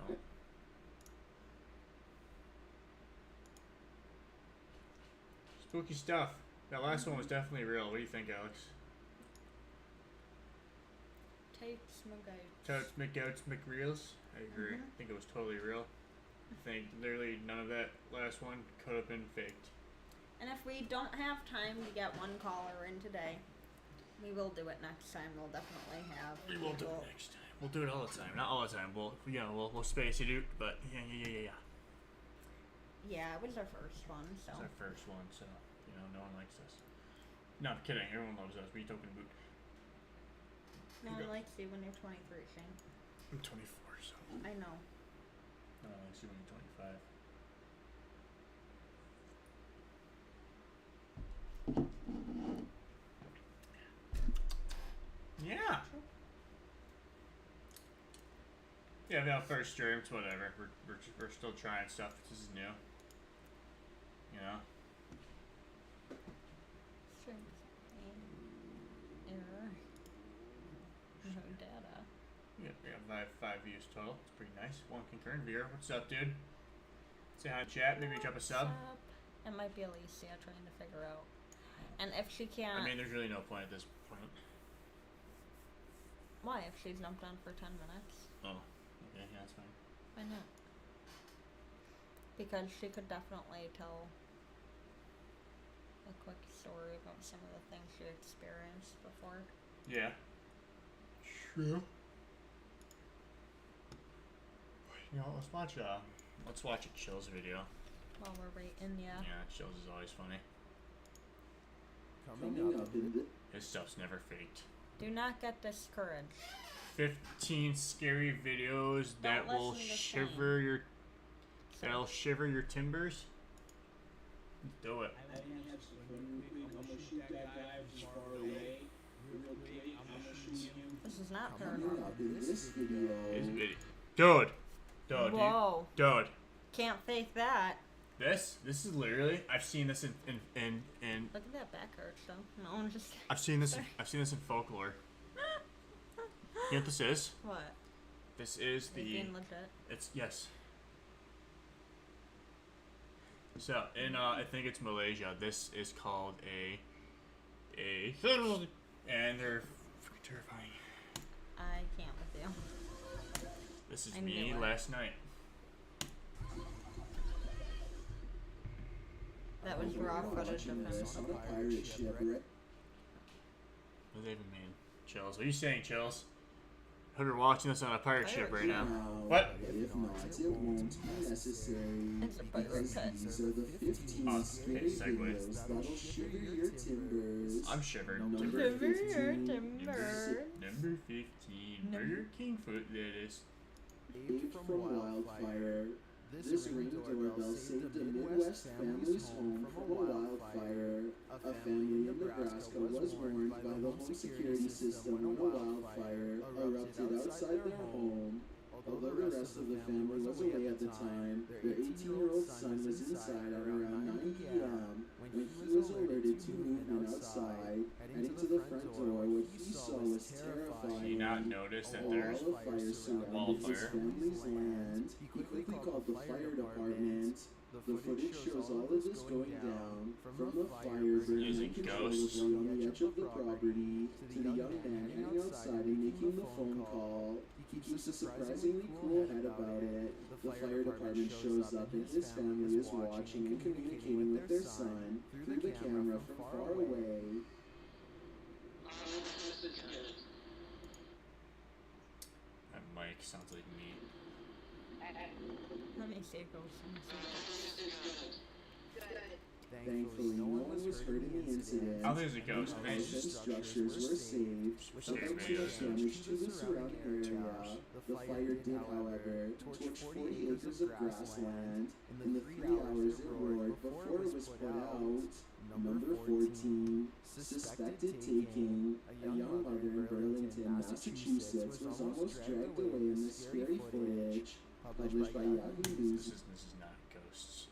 No. Spooky stuff. That last one was definitely real. What do you think, Alex? Tapes, McGoats. Totes, McGoats, McReals. I agree. I think it was totally real. I think literally none of that last one could have been faked. And if we don't have time to get one caller in today, we will do it next time. We'll definitely have. We will do it next time. We'll do it all the time. Not all the time. We'll space it out, but yeah. Yeah, it was our first one, so. It's our first one, so no one likes us. No, I'm kidding. Everyone loves us. What are you talking about? No one likes you when you're 23, Shane. I'm 24, so. I know. No one likes you when you're 25. Yeah. Yeah, no, first streams, whatever. We're still trying stuff. This is new. You know. Error. No data. Yeah, we have five views total. It's pretty nice. One concurrent viewer. What's up, dude? Say hi in chat. Maybe drop a sub. It might be Alicia trying to figure out. And if she can't. I mean, there's really no point at this point. Why? If she's jumped on for 10 minutes? Oh, okay, yeah, that's fine. Why not? Because she could definitely tell a quick story about some of the things she experienced before. Yeah. True. Let's watch a Chills video. While we're waiting, yeah. Yeah, Chills is always funny. Coming up in the His stuff's never faked. Do not get discouraged. 15 scary videos that Don't will listen to shiver your that'll shiver your timbers. Do it. I'm gonna shoot that guy from far away. Real quick, I'm gonna shoot you. This is not coming paranormal. up in this video. His video. Dude. Whoa. Dude. Can't fake that. This is literally I've seen this in Look at that back arch though. No, I'm just I've seen this in folklore. You know what this is? What? This is Are you the being legit? It's yes. So in I think it's Malaysia. This is called a and they're freaking terrifying. I can't with you. This is I me knew it. last night. That was raw footage of him. On a pirate ship, right? What does that even mean? Chills. What are you saying, Chills? I hope you're watching this on a pirate ship right now. What? If not, it won't be necessary. It's a pirate Because pet. these are the 15 scary okay, segue. videos that'll shiver your timbers. I'm shivered. Number Shiver your 15. timber. Number 15. Burger King foot lettuce. Saved from wildfire. This ring doorbell saved a Midwest family's home from a wildfire. A family in Nebraska was warned by the home security system when a wildfire erupted outside their home. Although the rest of the family was away at the time, their 18-year-old son was inside at around 9 p.m. when he was alerted to movement outside. Heading to the front door, what he saw was terrifying. Do you not notice that A there's wall of fire surrounded his family's land. He quickly called the fire department. The footage shows all of this going down, from the fire burning Using ghosts. uncontrollably on the edge of the property, to the young man hanging outside and making the phone call. He keeps a surprisingly cool head about it. The fire department shows up and his family is watching and communicating with their son through the camera from far away. That mic sounds like me. Let me see if it goes. Thankfully, no one was hurt in the incident. I don't think it's a ghost. The house and structures were saved without too much damage to the surrounding area. The fire did, however, torch 40 acres of grassland in the 3 hours it roared before it was put out. Number 14, suspected taking. A young mother in Burlington, Massachusetts was almost dragged away in the scary footage published by Yahoo News. This is not ghosts.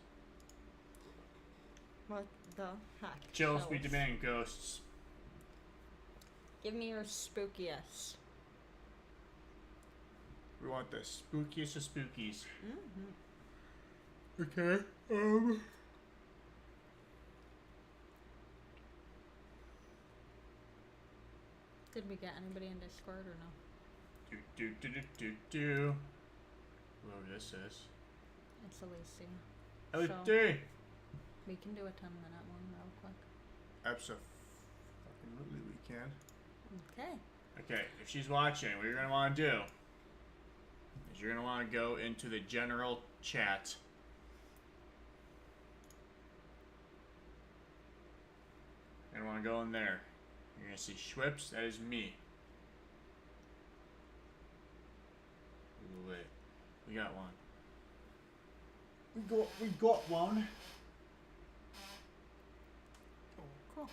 What the heck? Chills, we demand ghosts. Give me your spookiest. We want the spookiest of spookies. Mm-hmm. Okay. Did we get anybody in Discord or no? Do. Whoever this is. It's Alicia. LD! So, we can do a 10-minute one real quick. Absolutely we can. Okay. Okay, if she's watching, what you're going to want to do is you're going to want to go into the general chat. You're going to want to go in there. You're going to see Schwips, that is me. Lit. We got one. We got one. Cool.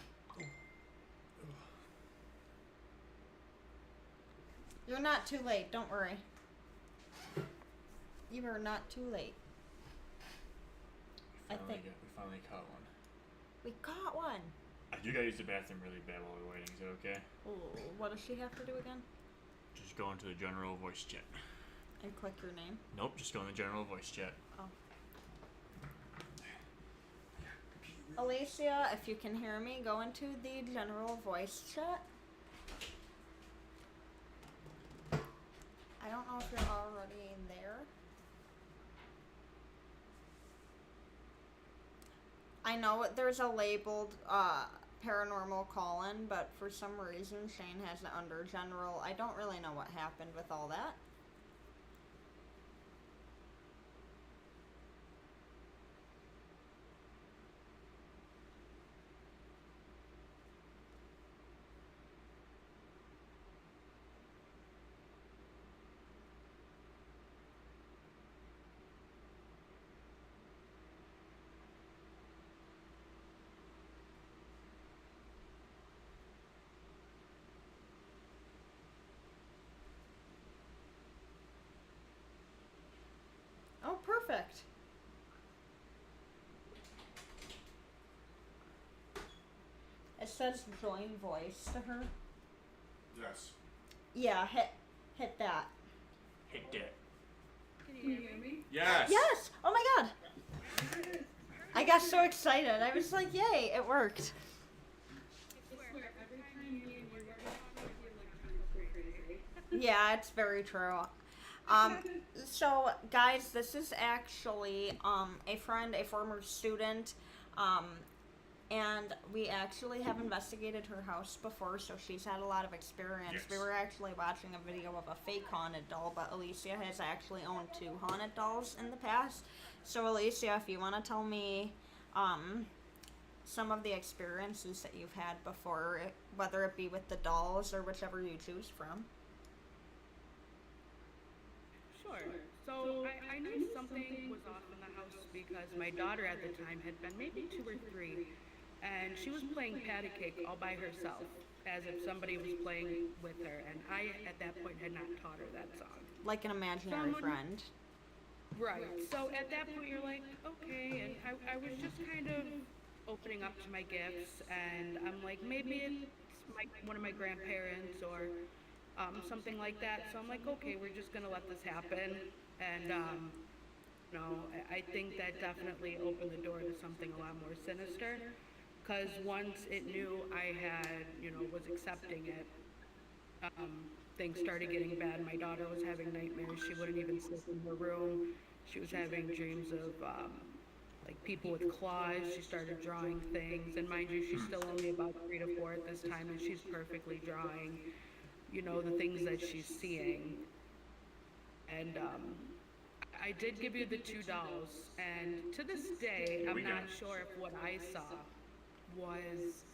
You're not too late, don't worry. You are not too late. We finally caught one. We got one. I do gotta use the bathroom really bad while we're waiting. Is that okay? Oh, what does she have to do again? Just go into the general voice chat. And click your name? Nope, just go in the general voice chat. Oh. Alicia, if you can hear me, go into the general voice chat. I don't know if you're already there. I know there's a labeled paranormal call-in, but for some reason Shane has it under general. I don't really know what happened with all that. Oh, perfect. It says join voice to her. Yes. Yeah, hit that. Hit that. Can you hear me? Yes. Yes! Oh my god! I got so excited. I was like, yay, it worked. Yeah, it's very true. So guys, this is actually a friend, a former student, and we actually have investigated her house before, so she's had a lot of experience. Yes. We were actually watching a video of a fake haunted doll, but Alicia has actually owned 2 haunted dolls in the past. So Alicia, if you want to tell me some of the experiences that you've had before, whether it be with the dolls or whichever you choose from. Sure. So I knew something was off in the house because my daughter at the time had been maybe 2 or 3, and she was playing patty cake all by herself, as if somebody was playing with her, and I at that point had not taught her that song. Like an imaginary friend. Right. So at that point you're like, okay, and I was just kind of opening up to my gifts, and I'm like, maybe it's one of my grandparents or something like that. So I'm like, okay, we're just gonna let this happen. And I think that definitely opened the door to something a lot more sinister. Because once it knew I had, was accepting it, things started getting bad. My daughter was having nightmares. She wouldn't even sleep in her room. She was having dreams of like people with claws. She started drawing things, and mind you, she's still only about 3 to 4 at this time, and she's perfectly drawing, the things that she's seeing. And I did give you the two dolls, and to this day, Here we I'm go. not sure if what I saw was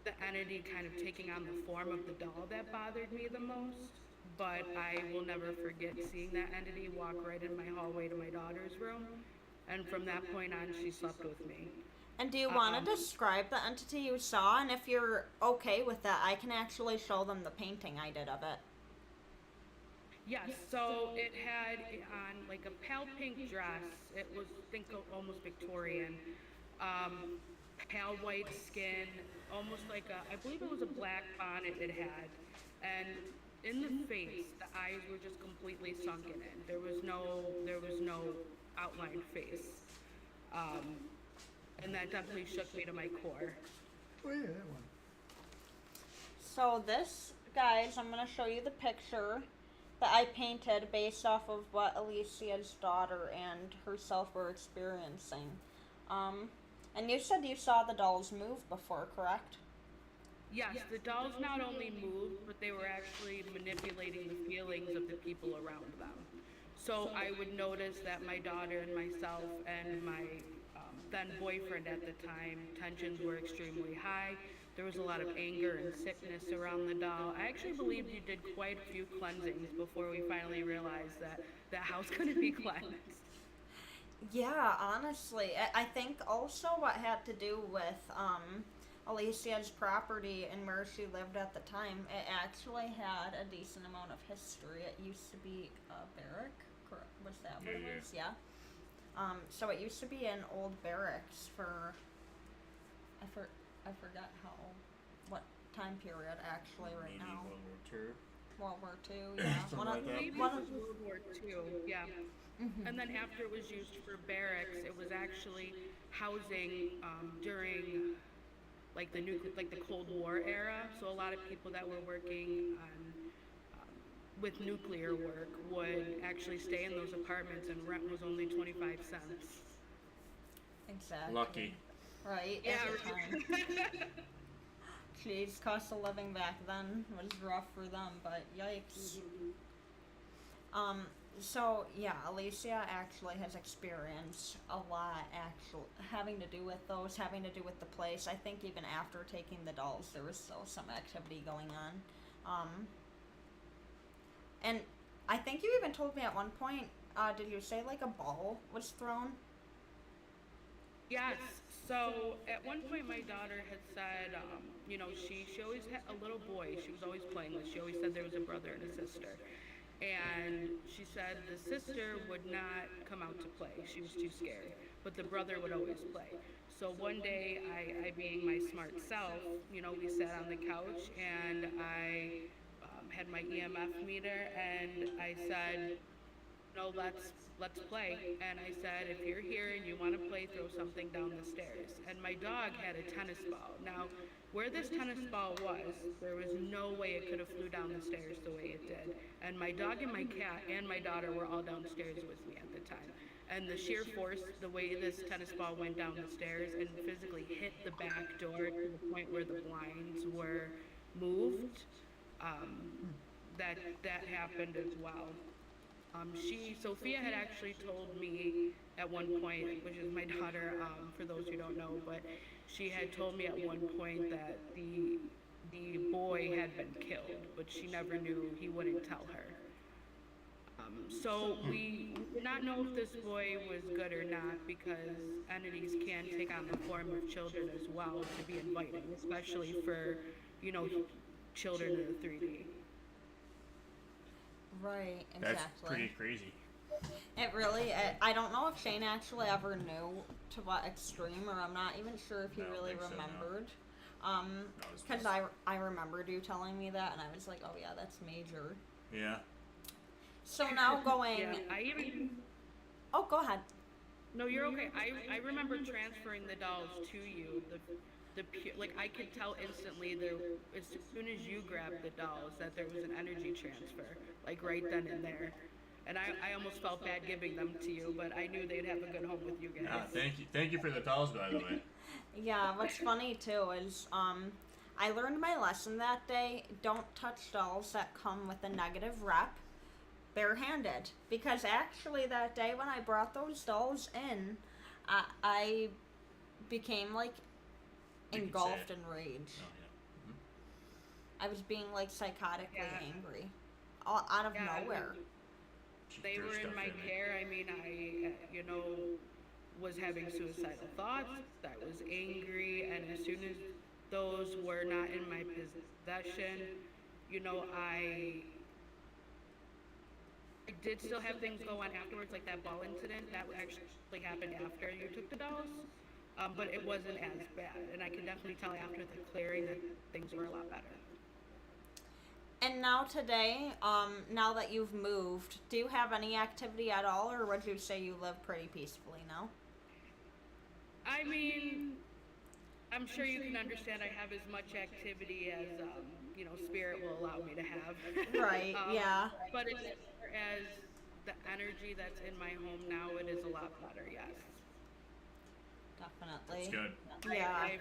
the entity kind of taking on the form of the doll that bothered me the most. But I will never forget seeing that entity walk right in my hallway to my daughter's room, and from that point on, she slept with me. And do you want to describe the entity you saw? And if you're okay with that, I can actually show them the painting I did of it. Yes, so it had on like a pale pink dress. It was, think almost Victorian. Pale white skin, almost like a, I believe it was a black bonnet it had. And in the face, the eyes were just completely sunken in. There was no outlined face. And that definitely shook me to my core. Oh yeah, that one. So this, guys, I'm going to show you the picture that I painted based off of what Alicia's daughter and herself were experiencing. And you said you saw the dolls move before, correct? Yes, the dolls not only moved, but they were actually manipulating the feelings of the people around them. So I would notice that my daughter and myself and my then boyfriend at the time, tensions were extremely high. There was a lot of anger and sickness around the doll. I actually believe you did quite a few cleansings before we finally realized that the house couldn't be cleansed. Yeah, honestly. I think also what had to do with Alicia's property and where she lived at the time, it actually had a decent amount of history. It used to be a barrack, correct? Was that what it was? Yeah. So it used to be an old barracks for, I forgot what time period actually right Maybe now. World War II. World War II, yeah. Something like that. Maybe it was World War II, yeah. And then after it was used for barracks, it was actually housing during like the Cold War era. So a lot of people that were working on with nuclear work would actually stay in those apartments, and rent was only 25 cents. Exactly. Lucky. Right. Yeah. At the time. Jeez, cost of living back then was rough for them, but yikes. So yeah, Alicia actually has experienced a lot having to do with the place. I think even after taking the dolls, there was still some activity going on. And I think you even told me at one point, did you say like a ball was thrown? Yes. So at one point, my daughter had said, she always had a little boy she was always playing with. She always said there was a brother and a sister. And she said the sister would not come out to play. She was too scared. But the brother would always play. So one day, I being my smart self, we sat on the couch and I had my EMF meter and I said, no, let's play. And I said, if you're here and you want to play, throw something down the stairs. And my dog had a tennis ball. Now, where this tennis ball was, there was no way it could have flew down the stairs the way it did. And my dog and my cat and my daughter were all downstairs with me at the time. And the sheer force, the way this tennis ball went down the stairs and physically hit the back door to the point where the blinds were moved, that happened as well. Sophia had actually told me at one point, which is my daughter, for those who don't know, but she had told me at one point that the boy had been killed, but she never knew, he wouldn't tell her. So we did not know if this boy was good or not, because entities can take on the form of children as well to be inviting, especially for, children in the 3D. Right, exactly. That's pretty crazy. It really, I don't know if Shane actually ever knew to what extreme, or I'm not even sure if he really remembered. Because I remembered you telling me that, and I was like, oh yeah, that's major. Yeah. So now going... Yeah, I even... Oh, go ahead. No, you're okay. I remember transferring the dolls to you. I could tell instantly as soon as you grabbed the dolls that there was an energy transfer, like right then and there. And I almost felt bad giving them to you, but I knew they'd have a good home with you guys. Thank you. Thank you for the dolls, by the way. Yeah, what's funny too is I learned my lesson that day. Don't touch dolls that come with a negative rep. barehanded. Because actually that day when I brought those dolls in, I became like engulfed in rage. Oh, yeah. I was being like psychotically angry, out of nowhere. They were in my care. I mean, I, was having suicidal thoughts. I was angry, and as soon as those were not in my possession, I did still have things go on afterwards, like that ball incident. That actually happened after you took the dolls, but it wasn't as bad. And I can definitely tell after the clearing that things were a lot better. And now today, now that you've moved, do you have any activity at all, or would you say you live pretty peacefully now? I mean, I'm sure you can understand I have as much activity as, spirit will allow me to have. Right, yeah. But as far as the energy that's in my home now, it is a lot better, yes. Definitely. That's good. Yeah. I've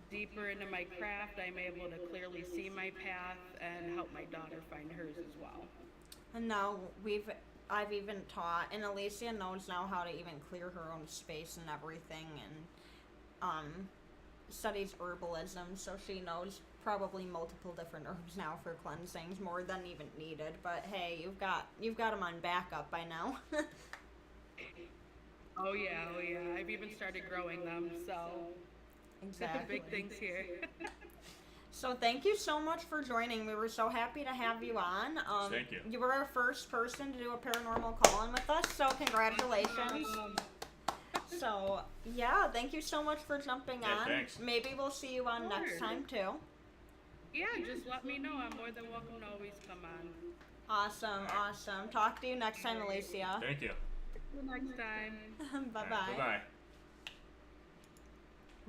deeper into my craft. I'm able to clearly see my path and help my daughter find hers as well. And now I've even taught, and Alicia knows now how to even clear her own space and everything, and studies herbalism, so she knows probably multiple different herbs now for cleansings, more than even needed. But hey, you've got them on backup by now. Oh yeah. I've even started growing them, so exactly. Big things here. So thank you so much for joining. We were so happy to have you on. Thank you. You were our first person to do a paranormal call-in with us, so congratulations. So, yeah, thank you so much for jumping on. Thanks. Maybe we'll see you on next time, too. Yeah, just let me know. I'm more than welcome to always come on. Awesome. Talk to you next time, Alicia. Thank you. Till next time. Bye-bye. Right, bye-bye.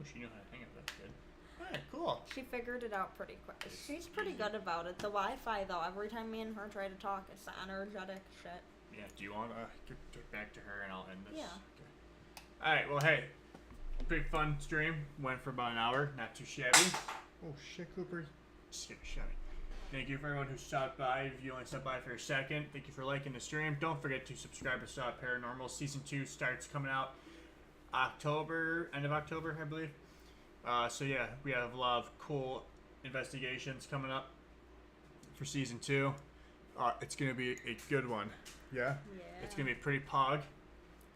Oh, she knew how to hang it. That's good. Alright, cool. She figured it out pretty quick. She's pretty good about it. The Wi-Fi, though, every time me and her try to talk, it's the energetic shit. Yeah, do you want to get back to her and I'll end this? Yeah. Okay. Alright, well, hey. Pretty fun stream. Went for about an hour. Not too shabby. Oh, shit, Cooper. Shut it. Thank you for everyone who stopped by. If you only stopped by for a second, thank you for liking the stream. Don't forget to subscribe to S.A.W. Paranormal. Season 2 starts coming out end of October, I believe. So yeah, we have a lot of cool investigations coming up for Season 2. It's going to be a good one. Yeah? Yeah. It's going to be pretty pog.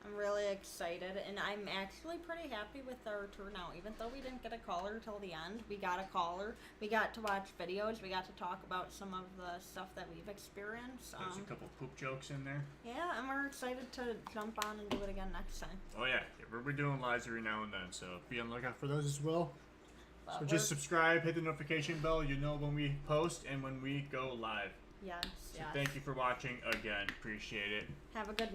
I'm really excited, and I'm actually pretty happy with our turnout. Even though we didn't get a caller till the end, we got a caller. We got to watch videos. We got to talk about some of the stuff that we've experienced. There's a couple poop jokes in there. Yeah, and we're excited to jump on and do it again next time. Oh yeah, we're doing lives every now and then, so be on the lookout for those as well. But So just subscribe, hit the notification bell. You know when we post and when we go live. Yes. So thank you for watching again. Appreciate it. Have a good night.